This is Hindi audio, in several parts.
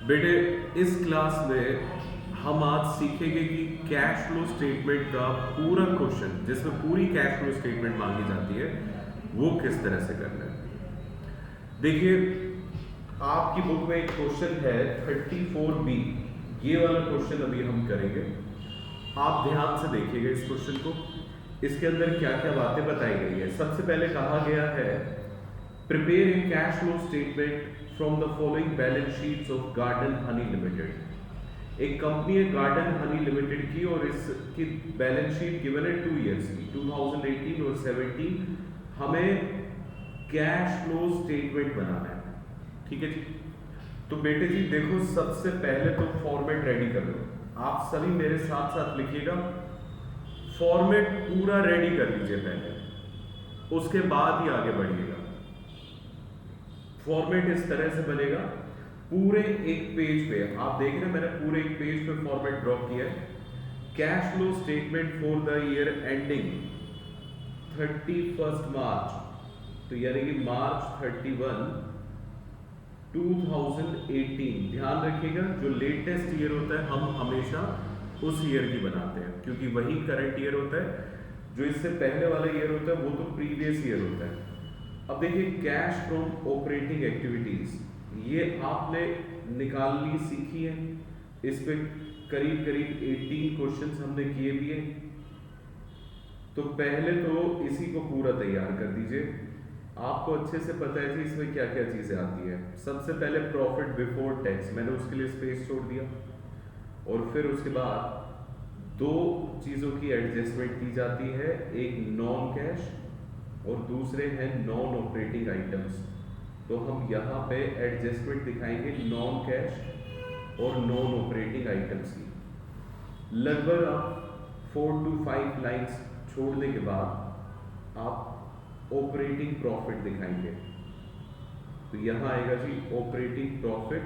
बेटे, इस क्लास में हम आज सीखेंगे कि कैश फ्लो स्टेटमेंट का पूरा क्वेश्चन जिसमें पूरी कैश फ्लो स्टेटमेंट मांगी जाती है वो किस तरह से करना है। देखिए, आपकी बुक में एक क्वेश्चन है 34B। ये वाला क्वेश्चन अभी हम करेंगे। आप ध्यान से देखिएगा इस क्वेश्चन को। इसके अंदर क्या क्या बातें बताई गई है। सबसे पहले कहा गया है, prepare a cash flow statement from the following balance sheets of garden Honey limited. एक कंपनी है गार्डन हनी लिमिटेड की और इसकी बैलेंस शीट गिवन है 2 ईयर्स की, 2018 और 17। हमें कैश फ्लो स्टेटमेंट बनाना है, ठीक है जी। तो बेटे जी देखो, सबसे पहले तो फॉर्मेट रेडी कर लो। आप सभी मेरे साथ साथ लिखिएगा। फॉर्मेट पूरा रेडी कर लीजिए पहले, उसके बाद ही आगे बढ़िएगा। फॉर्मेट इस तरह से बनेगा, पूरे एक पेज पे आप देख रहे हैं, मैंने पूरे एक पेज पे फॉर्मेट ड्रॉ किया है। Cash flow statement for the year ending 31 मार्च, तो यानी कि मार्च 31, 2018। ध्यान रखिएगा, जो लेटेस्ट ईयर होता है हम हमेशा उस ईयर की बनाते हैं, क्योंकि वही करंट ईयर होता है। जो इससे पहले वाला ईयर होता है वो तो प्रीवियस ईयर होता है। अब देखिए, कैश फ्रॉम ऑपरेटिंग एक्टिविटीज, ये आपने निकालनी सीखी है। इस पे करीब करीब 18 क्वेश्चंस हमने किए भी हैं। तो पहले तो इसी को पूरा तैयार कर दीजिए। आपको अच्छे से पता है जी इसमें क्या क्या चीजें आती है। सबसे पहले प्रॉफिट बिफोर टैक्स, मैंने उसके लिए स्पेस छोड़ दिया। और फिर उसके बाद दो चीजों की एडजस्टमेंट की जाती है, एक नॉन कैश और दूसरे हैं नॉन ऑपरेटिंग आइटम्स। तो हम यहाँ पे एडजस्टमेंट दिखाएंगे नॉन कैश और नॉन ऑपरेटिंग आइटम्स की। लगभग आप 4 to 5 लाइंस छोड़ने के बाद आप ऑपरेटिंग प्रॉफिट दिखाएंगे। तो यहाँ आएगा जी operating profit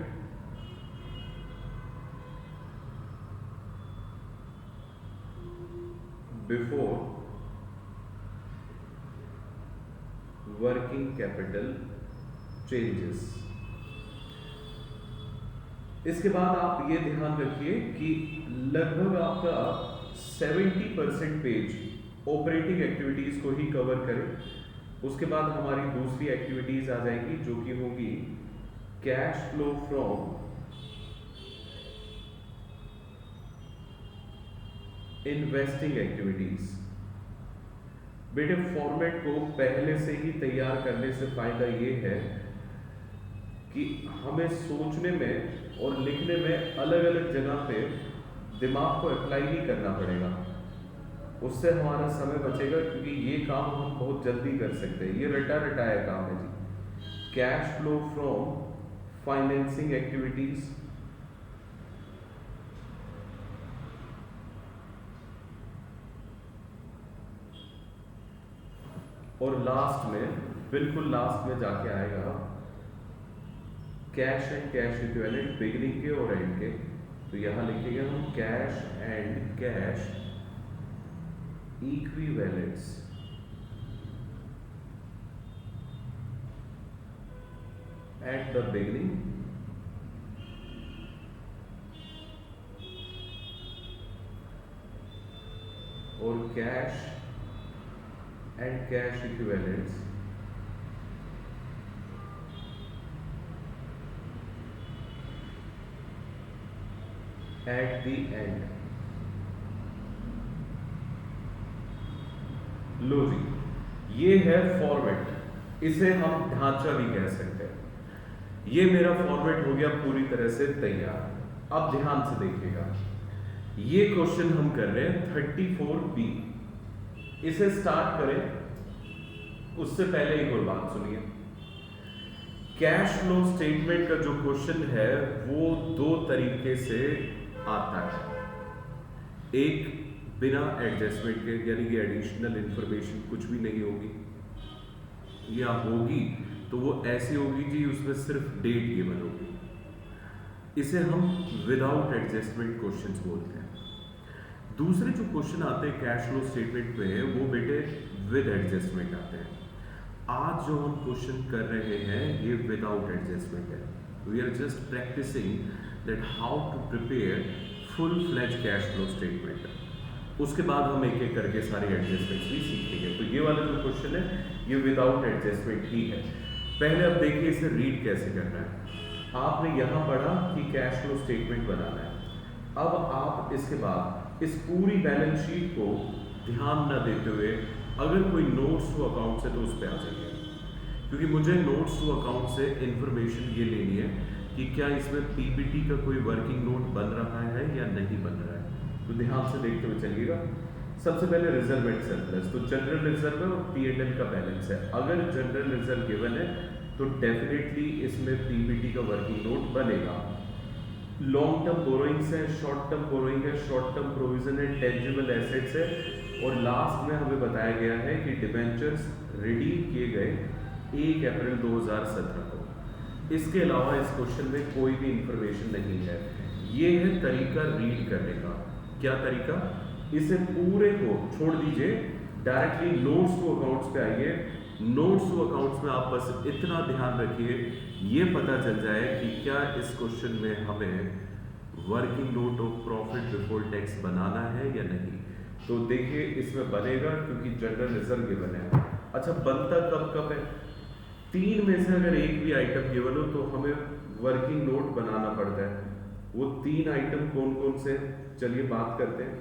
before working capital changes. इसके बाद आप ये ध्यान रखिए कि लगभग आपका 70% पेज ऑपरेटिंग एक्टिविटीज को ही कवर करें। उसके बाद हमारी दूसरी एक्टिविटीज आ जाएगी जो कि होगी cash flow from investing activities. बेटे, फॉर्मेट को पहले से ही तैयार करने से फायदा ये है कि हमें सोचने में और लिखने में अलग अलग जगह पे दिमाग को अप्लाई नहीं करना पड़ेगा। उससे हमारा समय बचेगा, क्योंकि ये काम हम बहुत जल्दी कर सकते हैं। ये रटा रटाया काम है जी। Cash flow from financing activities, और लास्ट में, बिल्कुल लास्ट में जाके आएगा cash and cash equivalent, beginning के और एंड के। तो यहां लिखेंगे हम cash and cash equivalents at the beginning और cash and cash equivalents at the end. लो जी, ये है फॉर्मेट। इसे हम ढांचा भी कह सकते हैं। ये मेरा फॉर्मेट हो गया पूरी तरह से तैयार। अब ध्यान से देखिएगा, ये क्वेश्चन हम कर रहे हैं 34B। इसे स्टार्ट करें उससे पहले एक और बात सुनिए। कैश फ्लो स्टेटमेंट का जो क्वेश्चन है वो दो तरीके से आता है। एक बिना एडजस्टमेंट के, यानी कि एडिशनल इंफॉर्मेशन कुछ भी नहीं होगी, या होगी तो वो ऐसी होगी जी उसमें सिर्फ डेट गिवन होगी। इसे हम विदाउट एडजस्टमेंट क्वेश्चंस बोलते हैं। दूसरे जो क्वेश्चन आते हैं कैश फ्लो स्टेटमेंट में, वो बेटे विद एडजस्टमेंट आते हैं। आज जो हम क्वेश्चन कर रहे हैं ये विदाउट एडजस्टमेंट है। We are just practising that how to prepare full fledge cash flow statement. उसके बाद हम एक एक करके सारे एडजस्टमेंट्स भी सीखेंगे। तो ये वाला जो क्वेश्चन है ये विदाउट एडजस्टमेंट ही है। पहले अब देखिए इसे रीड कैसे करना है। आपने यहाँ पढ़ा कि कैश फ्लो स्टेटमेंट बनाना है। अब आप इसके बाद इस पूरी बैलेंस शीट को ध्यान न देते हुए अगर कोई नोट्स टू अकाउंट से तो उस पर आ जाइए, क्योंकि मुझे नोट्स टू अकाउंट से इंफॉर्मेशन ये लेनी है कि क्या इसमें पीपीटी का कोई वर्किंग नोट बन रहा है या नहीं बन रहा है। तो ध्यान से देखते हुए चलिएगा। सबसे पहले रिजर्व एंड सरप्लस, तो जनरल रिजर्व है और P&L का बैलेंस है। अगर जनरल रिजर्व गिवन है तो डेफिनेटली इसमें पीपीटी का वर्किंग नोट बनेगा। लॉन्ग टर्म बोरोइंग्स है, शॉर्ट टर्म बोरोइंग है, शॉर्ट टर्म प्रोविजन है, टेंजिबल एसेट्स है, और लास्ट में हमें बताया गया है कि डिबेंचर्स रिडीम किए गए 1 अप्रैल 2017 को। इसके अलावा इस क्वेश्चन में कोई भी इंफॉर्मेशन नहीं है। ये है तरीका रीड करने का। क्या तरीका? इसे पूरे को छोड़ दीजिए, डायरेक्टली नोट्स टू अकाउंट्स पे आइए। नोट्स टू अकाउंट्स में आप बस इतना ध्यान रखिए, ये पता चल जाए कि क्या इस क्वेश्चन में हमें working note of profit before tax बनाना है या नहीं। तो देखिए इसमें बनेगा क्योंकि जनरल रिजर्व गिवन है। अच्छा, बनता कब कब है? 3 में से अगर एक भी आइटम गिवन हो तो हमें वर्किंग नोट बनाना पड़ता है। वो 3 आइटम कौन कौन से? चलिए बात करते हैं।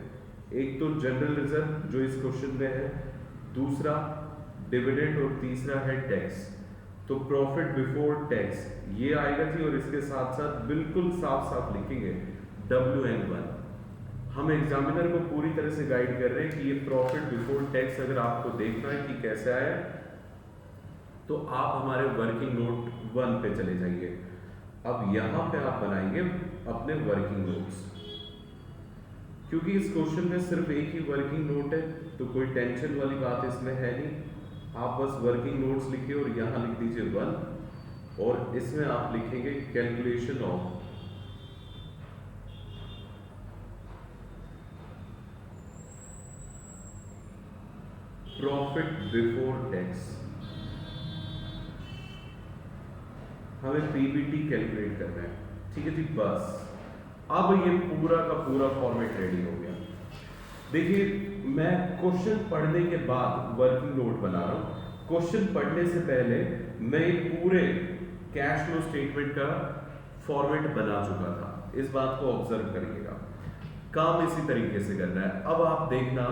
एक तो जनरल रिजर्व जो इस क्वेश्चन में है, दूसरा डिविडेंड और तीसरा है टैक्स। तो प्रॉफिट बिफोर टैक्स ये आएगा जी, और इसके साथ साथ बिल्कुल साफ साफ लिखेंगे WN1। हम एग्जामिनर को पूरी तरह से गाइड कर रहे हैं कि ये प्रॉफिट बिफोर टैक्स अगर आपको देखना है कि कैसे आया तो आप हमारे वर्किंग नोट 1 पे चले जाइए। अब यहाँ पे आप बनाएंगे अपने वर्किंग नोट्स। क्योंकि इस क्वेश्चन में सिर्फ एक ही वर्किंग नोट है तो कोई टेंशन वाली बात इसमें है नहीं। आप बस वर्किंग नोट्स लिखिए और यहाँ लिख दीजिए 1, और इसमें आप लिखेंगे calculation of profit before tax. हमें पीबीटी कैलकुलेट करना है, ठीक है जी। बस अब ये पूरा का पूरा फॉर्मेट रेडी हो गया। देखिए मैं क्वेश्चन पढ़ने के बाद वर्किंग नोट बना रहा हूँ। क्वेश्चन पढ़ने से पहले मैं पूरे कैश फ्लो स्टेटमेंट का फॉर्मेट बना चुका था। इस बात को ऑब्जर्व करिएगा। काम इसी तरीके से करना है। अब आप देखना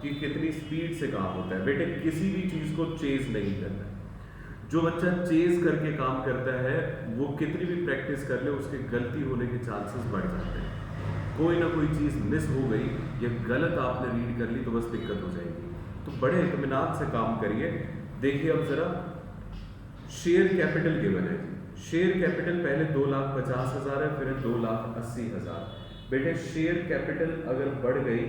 कि कितनी स्पीड से काम होता है। बेटे किसी भी चीज को चेज नहीं करना है। जो बच्चा चेज करके काम करता है वो कितनी भी प्रैक्टिस कर ले उसके गलती होने के चांसेस बढ़ जाते हैं। कोई ना कोई चीज मिस हो गई या गलत आपने रीड कर ली तो बस दिक्कत हो जाएगी। तो बड़े इत्मीनान से काम करिए। देखिए अब जरा शेयर कैपिटल गिवन है। शेयर कैपिटल पहले 2,50,000 है, फिर 2,80,000। बेटे शेयर कैपिटल अगर बढ़ गई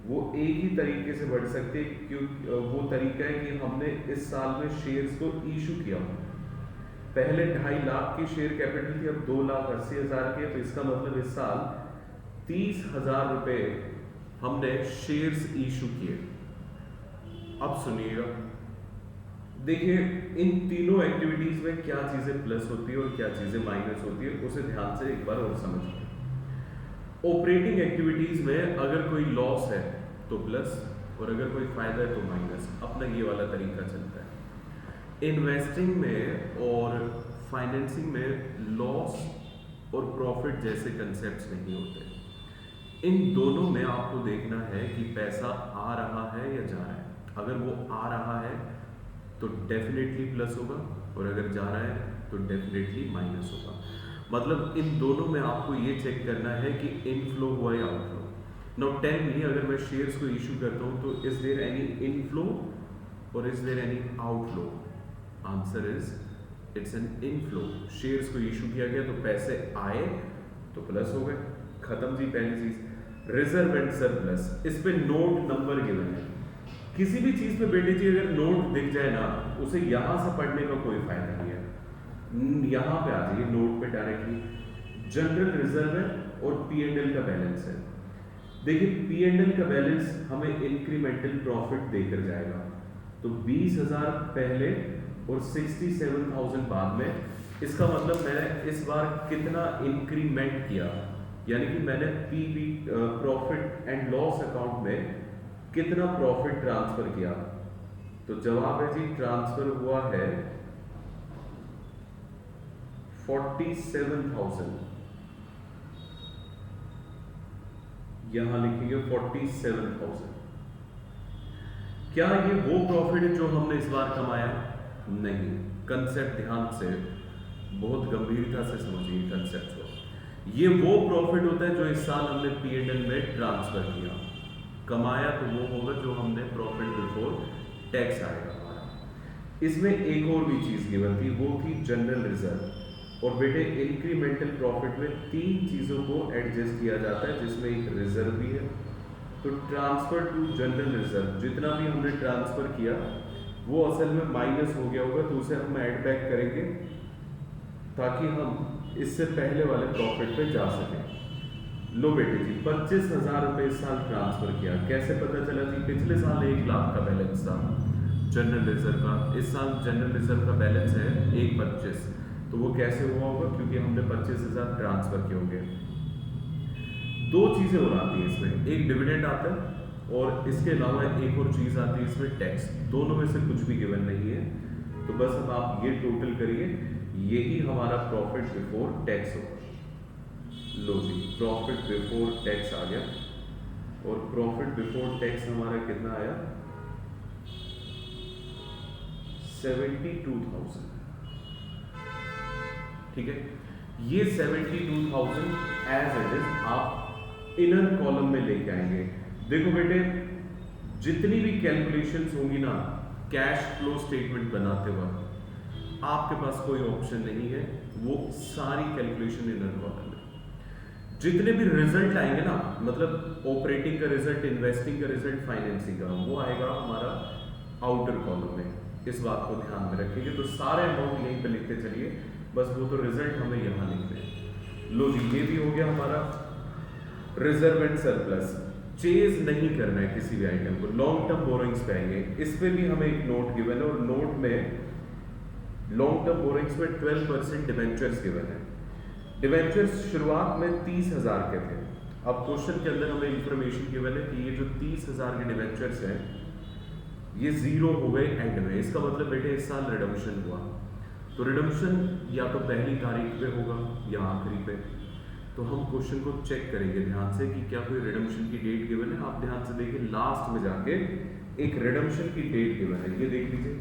वो एक ही तरीके से बढ़ सकती है, क्योंकि वो तरीका है कि हमने इस साल में शेयर्स को इशू किया। पहले 2.5 लाख की शेयर कैपिटल थी, अब 2,80,000 की है। तो इसका मतलब इस साल 30,000 रुपए हमने शेयर्स इशू किए। अब सुनिएगा, देखिए इन तीनों एक्टिविटीज में क्या चीजें प्लस होती है और क्या चीजें माइनस होती है, उसे ध्यान से एक बार और समझिए। ऑपरेटिंग एक्टिविटीज में अगर कोई लॉस है तो प्लस, और अगर कोई फायदा है तो माइनस। अपना ये वाला तरीका चलता है। इन्वेस्टिंग में और फाइनेंसिंग में लॉस और प्रॉफिट जैसे कंसेप्ट्स नहीं होते। इन दोनों में आपको देखना है कि पैसा आ रहा है या जा रहा है। अगर वो आ रहा है तो डेफिनेटली प्लस होगा, और अगर जा रहा है तो डेफिनेटली माइनस होगा। मतलब इन दोनों में आपको ये चेक करना है कि इनफ्लो हुआ या आउटफ्लो। नाउ टेल मी, अगर मैं शेयर्स को इशू करता हूं तो इज देयर एनी इनफ्लो और is there any outflow? Answer is it's an inflow. Shares को इशू किया गया तो पैसे आए तो प्लस हो गए, खत्म जी पहली चीज। रिजर्व एंड सरप्लस, इस पे नोट नंबर गिवन है। किसी भी चीज पे बेटे जी अगर नोट दिख जाए ना, उसे यहां से पढ़ने का कोई फायदा नहीं है। यहां पे आ जाइए नोट पे डायरेक्टली। जनरल रिजर्व है और P&L का बैलेंस है। देखिए P&L का बैलेंस हमें इंक्रीमेंटल प्रॉफिट देकर जाएगा। तो 20,000 पहले और 67,000 बाद में इसका मतलब मैंने इस बार कितना इंक्रीमेंट किया, यानी कि मैंने PB profit and loss account में कितना प्रॉफिट ट्रांसफर किया। तो जवाब है जी ट्रांसफर हुआ है 47,000, यहां लिखेंगे 47,000। क्या ये वो प्रॉफिट है जो हमने इस बार कमाया? नहीं। कंसेप्ट ध्यान से बहुत गंभीरता से समझिए कंसेप्ट को। ये वो प्रॉफिट होता है जो इस साल हमने P&L में ट्रांसफर किया। कमाया तो वो होगा जो हमने प्रॉफिट बिफोर टैक्स आएगा हमारा। इसमें एक और भी चीज गिवन थी, वो थी जनरल रिजर्व। और बेटे इंक्रीमेंटल प्रॉफिट में 3 चीजों को एडजस्ट किया जाता है, जिसमें एक रिजर्व भी है। तो ट्रांसफर टू जनरल रिजर्व, जितना भी हमने ट्रांसफर किया वो असल में माइनस हो गया होगा, तो उसे हम ऐड बैक करेंगे ताकि हम इससे पहले वाले प्रॉफिट पे जा सकें। लो बेटे जी 25,000 रुपये इस साल ट्रांसफर किया। कैसे पता चला जी? पिछले साल 1 लाख का बैलेंस था जनरल रिजर्व का, इस साल जनरल रिजर्व का बैलेंस है 1,25,000। तो वो कैसे हुआ होगा? क्योंकि हमने 25,000 ट्रांसफर किए होंगे। 2 चीजें और आती हैं इसमें, एक डिविडेंड आता है और इसके अलावा एक और चीज आती है इसमें टैक्स। दोनों में से कुछ भी गिवन नहीं है, तो बस अब आप ये टोटल करिए, यही हमारा प्रॉफिट बिफोर टैक्स होगा। लो जी प्रॉफिट बिफोर टैक्स आ गया, और प्रॉफिट बिफोर टैक्स हमारा कितना आया? 72,000। ठीक है, ये 72,000 एज इट इज आप इनर कॉलम में लेके आएंगे। देखो बेटे जितनी भी कैलकुलेशंस होंगी ना कैश फ्लो स्टेटमेंट बनाते वक्त, आपके पास कोई ऑप्शन नहीं है, वो सारी कैलकुलेशन इनर कॉलम में। जितने भी रिजल्ट आएंगे ना, मतलब ऑपरेटिंग का रिजल्ट, इन्वेस्टिंग का रिजल्ट, फाइनेंसिंग का, वो आएगा हमारा आउटर कॉलम में। इस बात को ध्यान में रखेंगे। तो सारे अमाउंट यहीं पे लिखते चलिए, बस वो तो रिजल्ट हमें यहाँ लिखते हैं। लो जी ये भी हो गया हमारा रिजर्व एंड सरप्लस। चेज नहीं करना है किसी भी आइटम को, लॉन्ग टर्म बोरोइंग्स पे आएंगे। इस पे भी हमें एक नोट गिवन है, और नोट में लॉन्ग टर्म बोरोइंग्स में 12% डिवेंचर्स गिवन है। डिवेंचर्स शुरुआत में 30,000 के थे। अब क्वेश्चन के अंदर हमें इंफॉर्मेशन गिवन है कि ये जो 30,000 के डिवेंचर्स हैं ये 0 हो गए एंड में। इसका मतलब बेटे इस साल रिडम्पशन हुआ, तो रिडम्पशन या तो पहली तारीख पे होगा या आखिरी पे। तो हम क्वेश्चन को चेक करेंगे ध्यान से कि क्या कोई रिडम्पशन की डेट गिवन है। आप ध्यान से देखिए, लास्ट में जाके एक रिडम्पशन की डेट गिवन है, ये देख लीजिए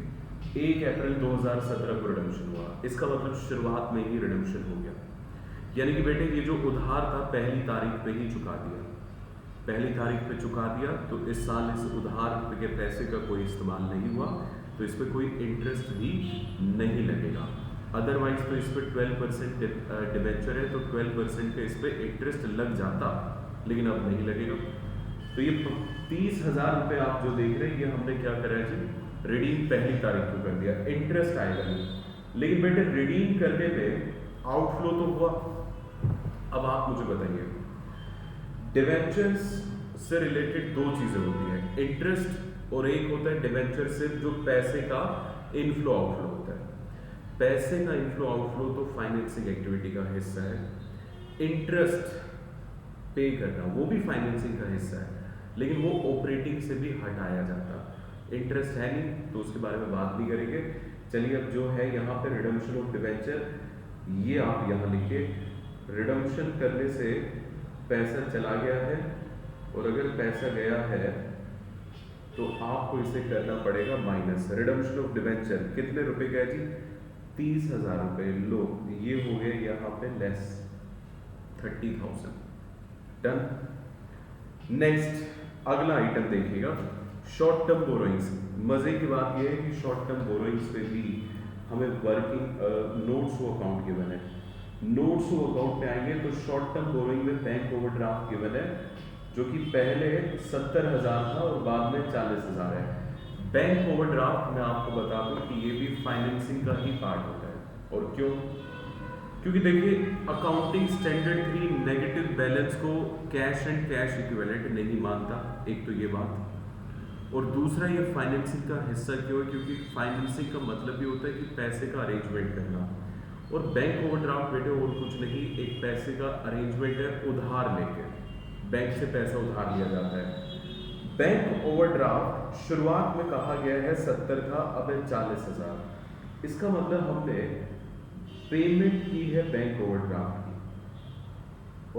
1 अप्रैल 2017 को रिडम्पशन हुआ। इसका मतलब शुरुआत में ही रिडम्पशन हो गया, यानी कि बेटे ये जो उधार था पहली तारीख पे ही चुका दिया। पहली तारीख पे चुका दिया, तो इस साल इस उधार के पैसे का कोई इस्तेमाल नहीं हुआ, तो इस पर कोई इंटरेस्ट भी नहीं लगेगा। अदरवाइज तो इस पर 12% डिबेंचर है, तो 12% का इस पर इंटरेस्ट लग जाता, लेकिन अब नहीं लगेगा। तो ये 30,000 रुपये आप जो देख रहे हैं, ये हमने क्या करा है जी, रिडीम पहली तारीख को कर दिया, इंटरेस्ट आएगा नहीं। लेकिन बेटे रिडीम करने में आउटफ्लो तो हुआ। अब आप मुझे बताइए, डिवेंचर्स से रिलेटेड 2 चीजें होती हैं, इंटरेस्ट और एक होता है डिवेंचर से जो पैसे का इनफ्लो आउटफ्लो होता है। पैसे का इनफ्लो आउटफ्लो तो फाइनेंसिंग एक्टिविटी का हिस्सा है, इंटरेस्ट पे करना वो भी फाइनेंसिंग का हिस्सा है, लेकिन वो ऑपरेटिंग से भी हटाया जाता। इंटरेस्ट है नहीं तो उसके बारे में बात नहीं करेंगे। चलिए अब जो है यहाँ पे रिडम्पशन ऑफ डिवेंचर, ये आप यहाँ लिखिए। रिडम्पशन करने से पैसा चला गया है, और अगर पैसा गया है तो आपको इसे करना पड़ेगा माइनस। रिडम्पशन ऑफ डिवेंचर कितने रुपए का है जी, 30,000 रुपये। लो ये हो गया यहाँ पे लेस 30,000। डन। नेक्स्ट अगला आइटम देखिएगा, शॉर्ट टर्म बोरोइंग्स। मजे की बात यह है कि शॉर्ट टर्म बोरोइंग्स पे भी हमें working notes to account given है। नोट्स टू अकाउंट पे आएंगे तो शॉर्ट टर्म बोरोइंग में बैंक ओवरड्राफ्ट गिवन है, जो कि पहले 70,000 था और बाद में 40,000 है। बैंक ओवरड्राफ्ट मैं आपको बता दूं कि ये भी फाइनेंसिंग का ही पार्ट होता है। और क्यों? क्योंकि देखिए अकाउंटिंग स्टैंडर्ड 3 नेगेटिव बैलेंस को कैश एंड कैश इक्विवेलेंट नहीं मानता, एक तो ये बात, और दूसरा ये फाइनेंसिंग का हिस्सा क्यों है, क्योंकि फाइनेंसिंग का मतलब ये होता है कि पैसे का अरेंजमेंट करना, और बैंक ओवरड्राफ्ट बेटे और कुछ नहीं, एक पैसे का अरेंजमेंट है उधार लेके, बैंक से पैसा उधार लिया जाता है। बैंक ओवरड्राफ्ट शुरुआत में कहा गया है 70 का, अब है 40,000। इसका मतलब हमने पेमेंट की है बैंक ओवरड्राफ्ट की,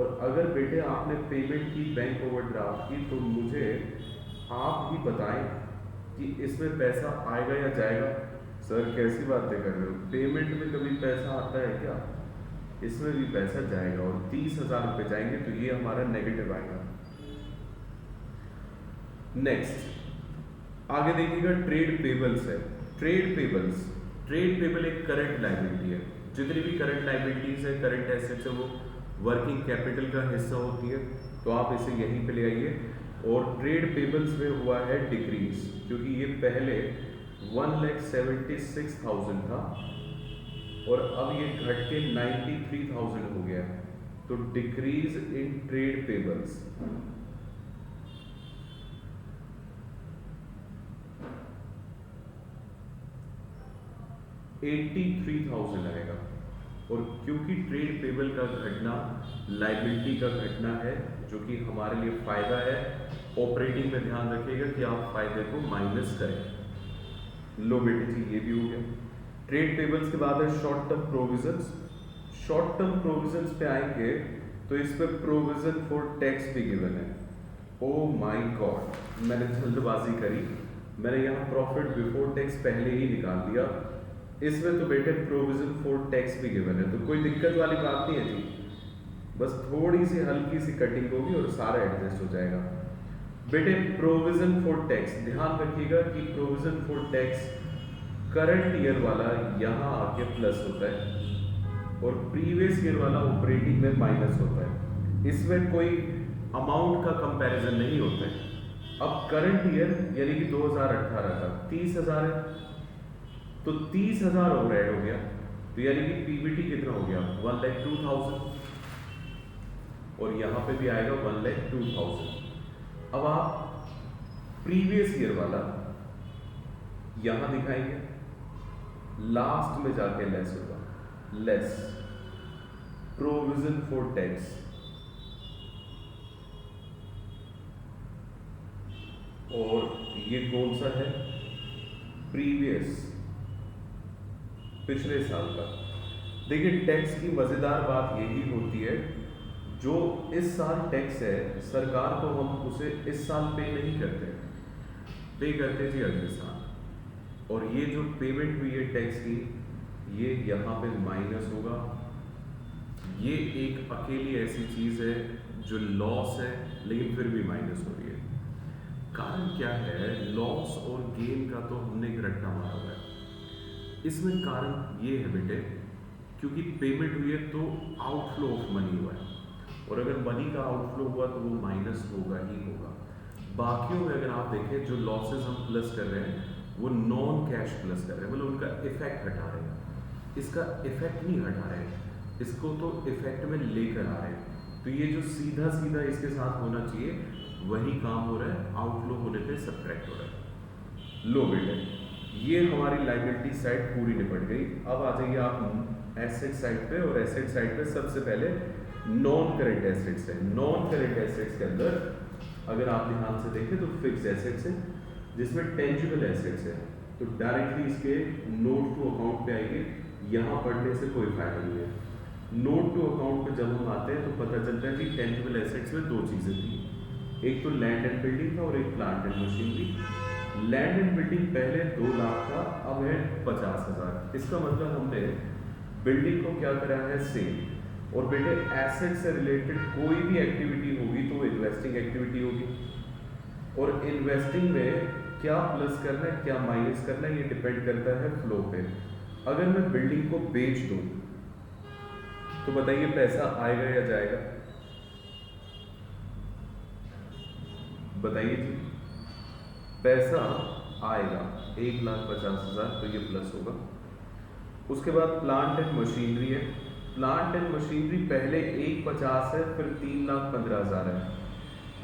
और अगर बेटे आपने पेमेंट की बैंक ओवरड्राफ्ट की तो मुझे आप ही बताएं कि इसमें पैसा आएगा या जाएगा। सर कैसी बातें कर रहे हो, पेमेंट में कभी पैसा आता है क्या? इसमें भी पैसा जाएगा, और 30,000 रुपये जाएंगे तो ये हमारा नेगेटिव आएगा। नेक्स्ट आगे देखिएगा, ट्रेड पेबल्स है। ट्रेड पेबल एक करंट लायबिलिटी है। जितनी भी करंट लायबिलिटीज है, करंट एसेट्स है, वो वर्किंग कैपिटल का हिस्सा होती है, तो आप इसे यहीं पे ले आइए। और ट्रेड पेबल्स में हुआ है डिक्रीज, क्योंकि ये पहले 1,76,000 था और अब ये घट के 93,000 हो गया, तो डिक्रीज इन ट्रेड पेबल्स। $83,000 आएगा। और क्योंकि ट्रेड पेबल का घटना लायबिलिटी का घटना है, जो कि हमारे लिए फायदा है, ऑपरेटिंग में ध्यान रखिएगा कि आप फायदे को माइनस करें। लो बेटे जी, ये भी हो गया। ट्रेड पेबल्स के बाद है short term provisions. Short term provisions पे आएंगे तो इस पे प्रोविजन फॉर टैक्स भी गिवन है। ओ माय गॉड, मैंने जल्दबाजी करी, मैंने यहाँ प्रॉफिट बिफोर टैक्स पहले ही निकाल दिया। इसमें तो बेटे प्रोविजन फॉर टैक्स भी गिवन है, तो कोई दिक्कत वाली बात नहीं है जी, बस थोड़ी सी हल्की सी कटिंग होगी और सारा एडजस्ट हो जाएगा। बेटे प्रोविजन फॉर टैक्स ध्यान रखिएगा कि provision for tax current year वाला यहाँ आके प्लस होता है और प्रीवियस ईयर वाला ऑपरेटिंग में माइनस होता है। इसमें कोई अमाउंट का कंपैरिजन नहीं होता है। अब करंट ईयर यानी कि 2018 का 30,000 है, तो 30,000 और ऐड हो गया, तो यानी कि पीबीटी कितना हो गया 1,02,000, और यहाँ पे भी आएगा 1,02,000। अब आप प्रीवियस ईयर वाला यहां दिखाएंगे, लास्ट में जाके लेस होगा, लेस प्रोविजन फॉर टैक्स, और ये कौन सा है, प्रीवियस पिछले साल का। देखिए टैक्स की मजेदार बात यही होती है, जो इस साल टैक्स है सरकार को हम उसे इस साल पे नहीं करते, पे करते जी अगले साल। और ये जो पेमेंट हुई है टैक्स की, ये यहाँ पे माइनस होगा। ये एक अकेली ऐसी चीज है जो लॉस है लेकिन फिर भी माइनस हो रही है। कारण क्या है, लॉस और गेन का तो हमने एक रट्टा मारा हुआ है। इसमें कारण ये है बेटे, क्योंकि पेमेंट हुई है तो आउटफ्लो ऑफ मनी हुआ है, और अगर मनी का आउटफ्लो हुआ तो वो माइनस होगा ही होगा। बाकियों में अगर आप देखें जो लॉसेस हम प्लस कर रहे हैं वो नॉन कैश प्लस कर रहे हैं, मतलब उनका इफेक्ट हटा रहे हैं। इसका इफेक्ट नहीं हटा रहे हैं, इसको तो इफेक्ट में लेकर आ रहे हैं। तो ये जो सीधा सीधा इसके साथ होना चाहिए वही काम हो रहा है, आउटफ्लो होने पे सब्ट्रैक्ट हो रहा है। लो बेटे, ये हमारी लायबिलिटी साइड पूरी निपट गई। अब आ जाइए आप एसेट साइड पे, और एसेट साइड पे सबसे पहले नॉन करेंट एसेट्स है। नॉन करेंट एसेट्स के अंदर अगर आप ध्यान से देखें तो फिक्स एसेट्स है, जिसमें टेंजिबल एसेट्स है, तो डायरेक्टली इसके नोट टू अकाउंट पे आएंगे। यहाँ पढ़ने से कोई फायदा नहीं है। नोट टू अकाउंट पे जब हम आते हैं तो पता चलता है कि टेंजिबल एसेट्स में दो चीजें थी, एक तो लैंड एंड बिल्डिंग था और एक plant and machinery. Land and building पहले 2 लाख था, अब है 50,000। इसका मतलब हमने बिल्डिंग को क्या करा है, सेल। और बेटे एसेट से रिलेटेड कोई भी एक्टिविटी होगी तो वो इन्वेस्टिंग एक्टिविटी होगी, और इन्वेस्टिंग में क्या प्लस करना है क्या माइनस करना है ये डिपेंड करता है फ्लो पे। अगर मैं बिल्डिंग को बेच दूं तो बताइए पैसा आएगा या जाएगा, बताइए जी। पैसा आएगा 1,50,000, तो ये प्लस होगा। उसके बाद प्लांट एंड मशीनरी है। प्लांट एंड मशीनरी पहले 1,50,000 है, फिर 3,15,000 है।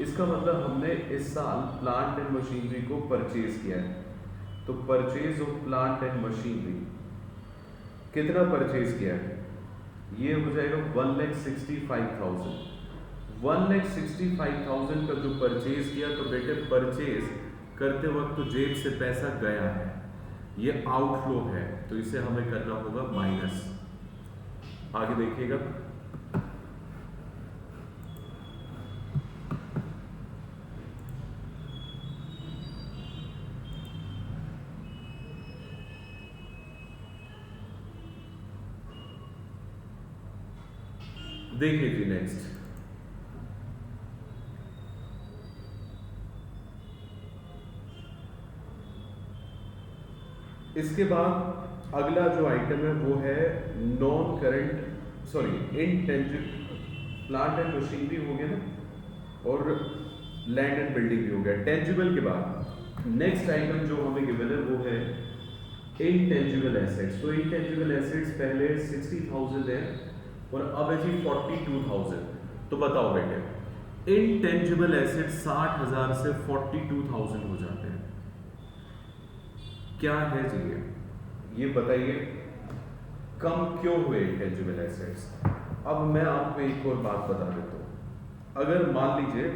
इसका मतलब हमने इस साल प्लांट एंड मशीनरी को परचेज किया है, तो purchase of plant and machinery कितना परचेज किया है, ये हो जाएगा 1,65,000। 1,65,000 का जो परचेज किया, तो बेटे परचेज करते वक्त तो जेब से पैसा गया है, ये आउटफ्लो है, तो इसे हमें करना होगा माइनस। आगे देखिएगा, देखिए जी नेक्स्ट, इसके बाद अगला जो आइटम है वो है non current, sorry intangible, plant and machinery हो गया ना, और लैंड एंड बिल्डिंग भी हो गया। टेंजिबल के बाद नेक्स्ट आइटम जो हमें गिवन है वो है इनटेंजिबल एसेट्स। तो इनटेंजिबल एसेट्स पहले 60,000 है और अब है जी 42,000। तो बताओ बेटे, इनटेंजिबल एसेट्स 60,000 से 42,000 हो जाते हैं, क्या है जी ये बताइए, कम क्यों हुए इंटेंजिबल एसेट्स? अब मैं आपको एक और बात बता देता हूं, अगर मान लीजिए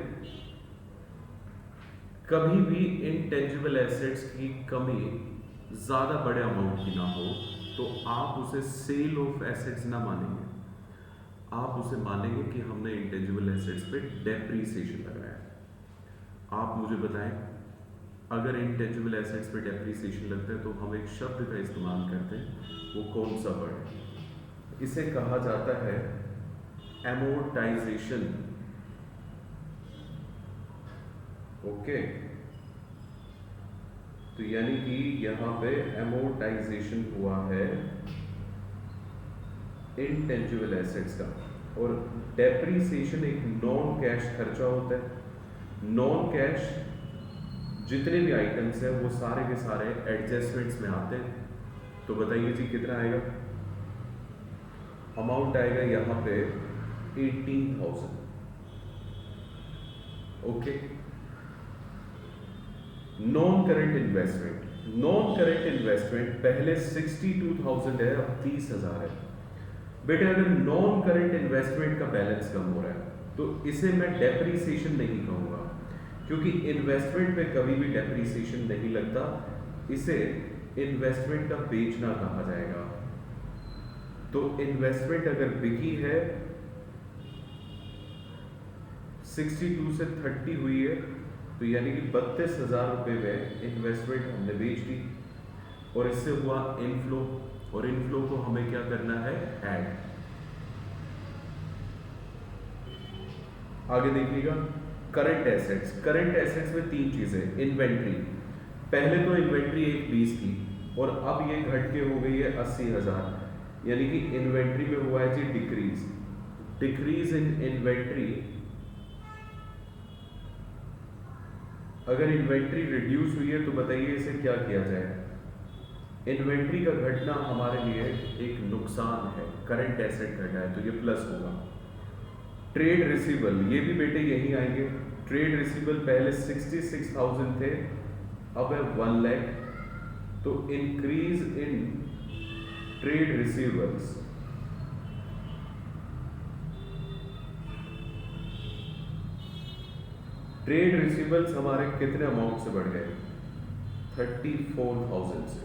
कभी भी इनटेंजिबल एसेट्स की कमी ज्यादा बड़े अमाउंट की ना हो, तो आप उसे सेल ऑफ एसेट्स ना मानेंगे, आप उसे मानेंगे कि हमने इंटेंजिबल एसेट्स पे डेप्रीसिएशन लगाया। आप मुझे बताएं, अगर इंटेंजिबल एसेट्स पे डेप्रीसिएशन लगता है तो हम एक शब्द का इस्तेमाल करते हैं, वो कौन सा वर्ड है? इसे कहा जाता है एमोर्टाइजेशन। ओके, तो यानी कि यहां पे एमोर्टाइजेशन हुआ है इनटेंजिबल एसेट्स का, और डेप्रीसिएशन एक नॉन कैश खर्चा होता है। नॉन कैश जितने भी आइटम्स हैं वो सारे के सारे एडजस्टमेंट्स में आते हैं। तो बताइए जी कितना आएगा? अमाउंट आएगा यहाँ पे 18,000। Okay, non current investment, non current investment पहले 62,000 है, अब 30,000 है। बेटे अगर नॉन करंट इन्वेस्टमेंट का बैलेंस कम हो रहा है तो इसे मैं डेप्रीसिएशन नहीं कहूंगा, क्योंकि इन्वेस्टमेंट पे कभी भी डेप्रीसिएशन नहीं लगता, इसे इन्वेस्टमेंट का बेचना कहा जाएगा। तो इन्वेस्टमेंट अगर बिकी है 62 से 30 हुई है, तो यानी कि 32,000 रुपये में इन्वेस्टमेंट हमने बेच दी, और इससे हुआ इनफ्लो, और इनफ्लो को हमें क्या करना है? ऐड। आगे देखिएगा, करंट एसेट्स। करंट एसेट्स में तीन चीजें, इन्वेंट्री, पहले तो इन्वेंट्री 1,20 थी और अब ये घट के हो गई है 80,000, यानी कि इन्वेंट्री में हुआ है जी डिक्रीज। डिक्रीज इन इन्वेंट्री, अगर इन्वेंट्री रिड्यूस हुई है तो बताइए इसे क्या किया जाए? इन्वेंट्री का घटना हमारे लिए एक नुकसान है, करंट एसेट घटा है तो ये प्लस होगा। ट्रेड रिसीवेबल, ये भी बेटे यही आएंगे। ट्रेड रिसीवेबल पहले 66,000 थे, अब है 1 लाख, तो increase in trade receivables. Trade receivables हमारे कितने अमाउंट से बढ़ गए? 34,000 से।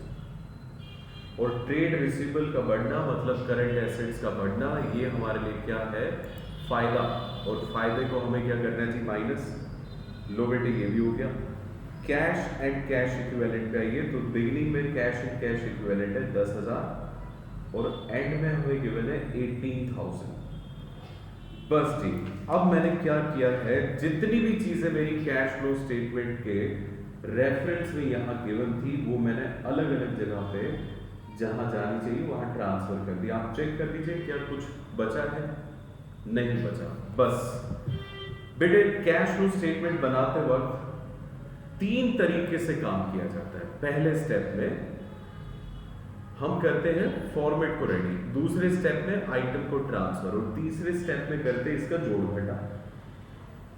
और ट्रेड रिसीवेबल का बढ़ना मतलब करंट एसेट्स का बढ़ना, ये हमारे लिए क्या है? फायदा। और फायदे को हमें क्या करना है जी? माइनस। लो बेटे ये भी हो गया। कैश एंड कैश इक्विवेलेंट पे आइए, तो बिगिनिंग में कैश एंड कैश इक्विवेलेंट है 10,000 और एंड में हमें गिवन है 18,000। बस ठीक, अब मैंने क्या किया है, जितनी भी चीजें मेरी कैश फ्लो स्टेटमेंट के रेफरेंस में यहाँ गिवन थी वो मैंने अलग अलग जगह पे जहां जानी चाहिए वहां ट्रांसफर कर दिया। आप चेक कर लीजिए क्या कुछ बचा है? नहीं बचा। बस बेटे कैश फ्लो स्टेटमेंट बनाते वक्त 3 तरीके से काम किया जाता है। पहले स्टेप में हम करते हैं फॉर्मेट को रेडी, दूसरे स्टेप में आइटम को ट्रांसफर, और तीसरे स्टेप में करते हैं इसका जोड़ घटा।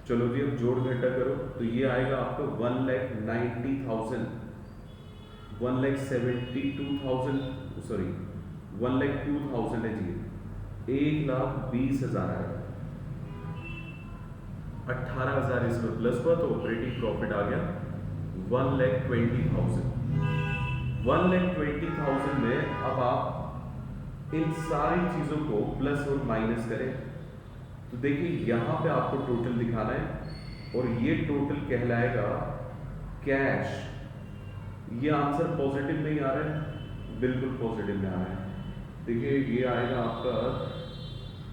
चलो जी अब जोड़ घटा करो, तो ये आएगा आपका 1,90,000, 1,72,000, सॉरी 1,02,000 है जी, 1,20,000 आएगा, 18,000 इसमें प्लस हुआ तो ऑपरेटिंग प्रॉफिट आ गया 1,20,000। 1,20,000 में अब आप इन सारी चीजों को प्लस और माइनस करें तो देखिए यहां पे आपको टोटल दिखाना है और ये टोटल कहलाएगा कैश। ये आंसर पॉजिटिव नहीं आ रहा है, बिल्कुल पॉजिटिव में आ रहा है। देखिए ये आएगा आपका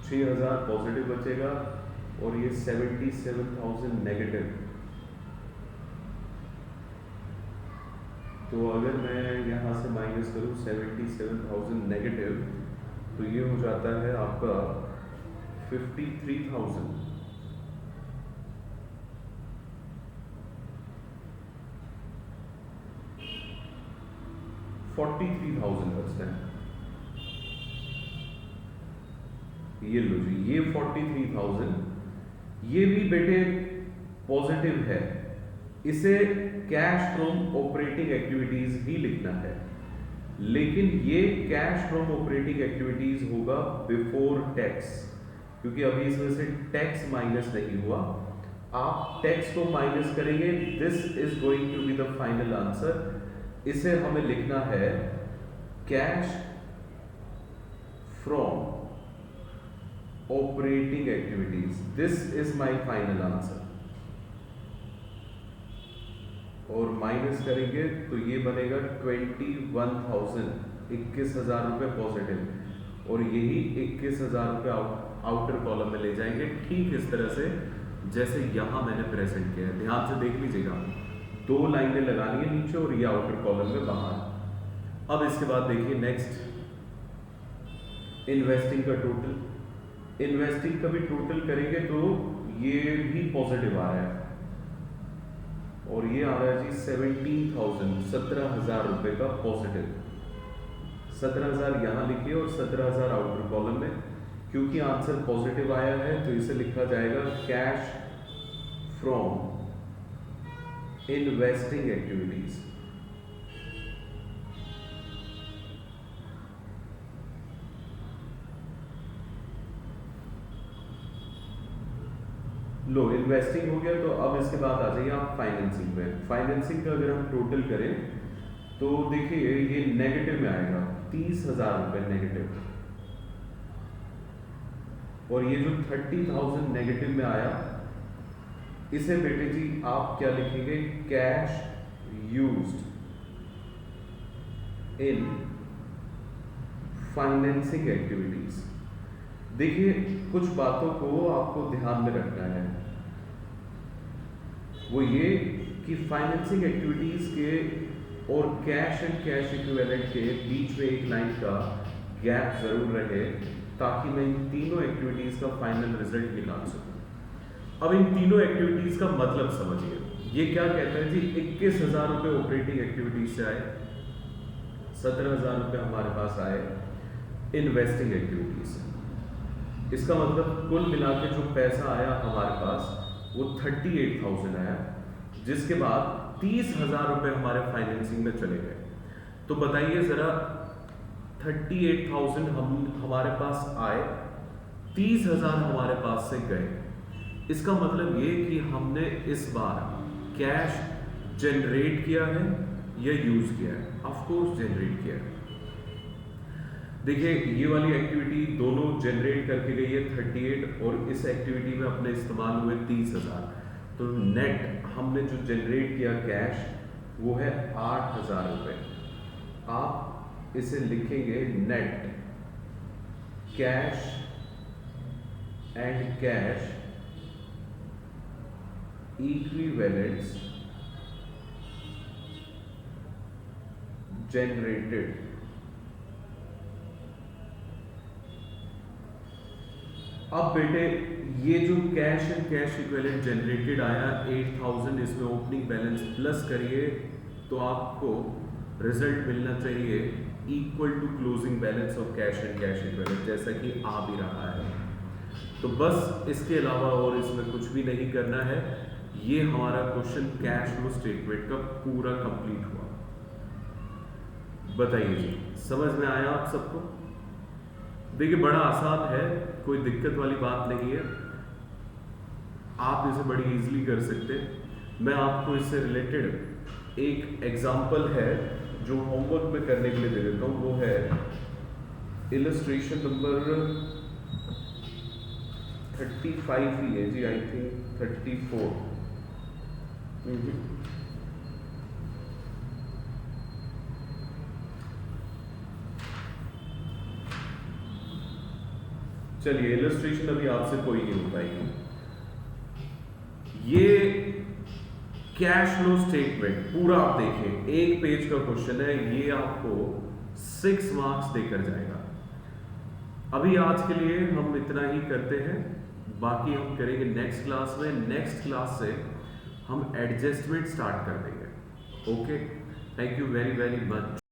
6,000 पॉजिटिव बचेगा और ये 77,000 नेगेटिव। तो अगर मैं यहाँ से माइनस करूँ 77,000 नेगेटिव तो ये हो जाता है आपका 53,000। बचता है। ये लो जी, ये 43,000 ये भी बेटे पॉजिटिव है, इसे कैश फ्रॉम ऑपरेटिंग एक्टिविटीज ही लिखना है, लेकिन ये कैश फ्रॉम ऑपरेटिंग एक्टिविटीज होगा बिफोर टैक्स, क्योंकि अभी इसमें से टैक्स माइनस नहीं हुआ। आप टैक्स को माइनस करेंगे, this is going to be the final answer. इसे हमें लिखना है cash from operating activities, this is my final answer. और माइनस करेंगे तो ये बनेगा 21,000, 21,000 रुपये पॉजिटिव, और यही 21,000 रुपये आउटर कॉलम में ले जाएंगे, ठीक इस तरह से जैसे यहां मैंने प्रेजेंट किया है। ध्यान से देख लीजिएगा, 2 लाइनें लगानी है नीचे और ये आउटर कॉलम में बाहर। अब इसके बाद देखिए नेक्स्ट, इन्वेस्टिंग का टोटल। इन्वेस्टिंग का भी टोटल करेंगे तो ये भी पॉजिटिव आ रहा है और ये आ रहा है जी 17,000, 17,000 रुपये का पॉजिटिव। 17,000 यहाँ लिखिए और 17,000 आउटर कॉलम में, क्योंकि आंसर पॉजिटिव आया है तो इसे लिखा जाएगा cash from investing activities. Low investing हो गया, तो अब इसके बाद आ जाइए आप फाइनेंसिंग में। फाइनेंसिंग का अगर हम टोटल करें तो देखिए ये नेगेटिव में आएगा 30,000 रुपये नेगेटिव, और ये जो 30,000 नेगेटिव में आया इसे बेटे जी आप क्या लिखेंगे, cash used in financing activities. देखिए कुछ बातों को आपको ध्यान में रखना है, वो ये कि फाइनेंसिंग एक्टिविटीज के और कैश एंड कैश इक्विवेलेंट के बीच में एक लाइन का गैप जरूर रहे, ताकि मैं इन तीनों एक्टिविटीज का फाइनल रिजल्ट निकाल सकूं। अब इन तीनों एक्टिविटीज का मतलब समझिए, ये क्या कहता है जी, 21,000 रुपये ऑपरेटिंग एक्टिविटीज से आए, 17,000 रुपये हमारे पास आए इन्वेस्टिंग एक्टिविटीज से। इसका मतलब कुल मिला के जो पैसा आया हमारे पास वो 38,000 आया, जिसके बाद 30,000 रुपये हमारे फाइनेंसिंग में चले गए। तो बताइए जरा, 38,000 हमारे पास आए, 30,000 हमारे पास से गए, इसका मतलब ये कि हमने इस बार कैश जनरेट किया है या यूज किया है? ऑफ कोर्स जनरेट किया है। देखिए ये वाली एक्टिविटी दोनों जनरेट करके गई है 38, और इस एक्टिविटी में अपने इस्तेमाल हुए 30,000, तो नेट हमने जो जनरेट किया कैश वो है 8,000 रुपये। आप इसे लिखेंगे net cash and cash equivalents generated. अब बेटे ये जो cash and cash equivalent generated आया 8,000, इसमें ओपनिंग बैलेंस प्लस करिए तो आपको रिजल्ट मिलना चाहिए equal to closing balance of cash and cash equivalent, जैसा कि आ भी रहा है। तो बस इसके अलावा और इसमें कुछ भी नहीं करना है। ये हमारा क्वेश्चन कैश फ्लो स्टेटमेंट का पूरा कंप्लीट हुआ। बताइए जी, समझ में आया आप सबको? देखिए बड़ा आसान है, कोई दिक्कत वाली बात नहीं है, आप इसे बड़ी इजीली कर सकते हैं। मैं आपको इससे रिलेटेड एक एग्जांपल है जो होमवर्क में करने के लिए दे देता हूँ, वो है इलस्ट्रेशन नंबर 35 ही है जी, आई थिंक 34। चलिए, इलस्ट्रेशन अभी आपसे कोई नहीं हो पाएगी। ये कैश फ्लो स्टेटमेंट पूरा आप देखें, एक पेज का क्वेश्चन है, ये आपको 6 मार्क्स देकर जाएगा। अभी आज के लिए हम इतना ही करते हैं, बाकी हम करेंगे नेक्स्ट क्लास में। नेक्स्ट क्लास से हम एडजस्टमेंट स्टार्ट कर देंगे। Okay, thank you very very much.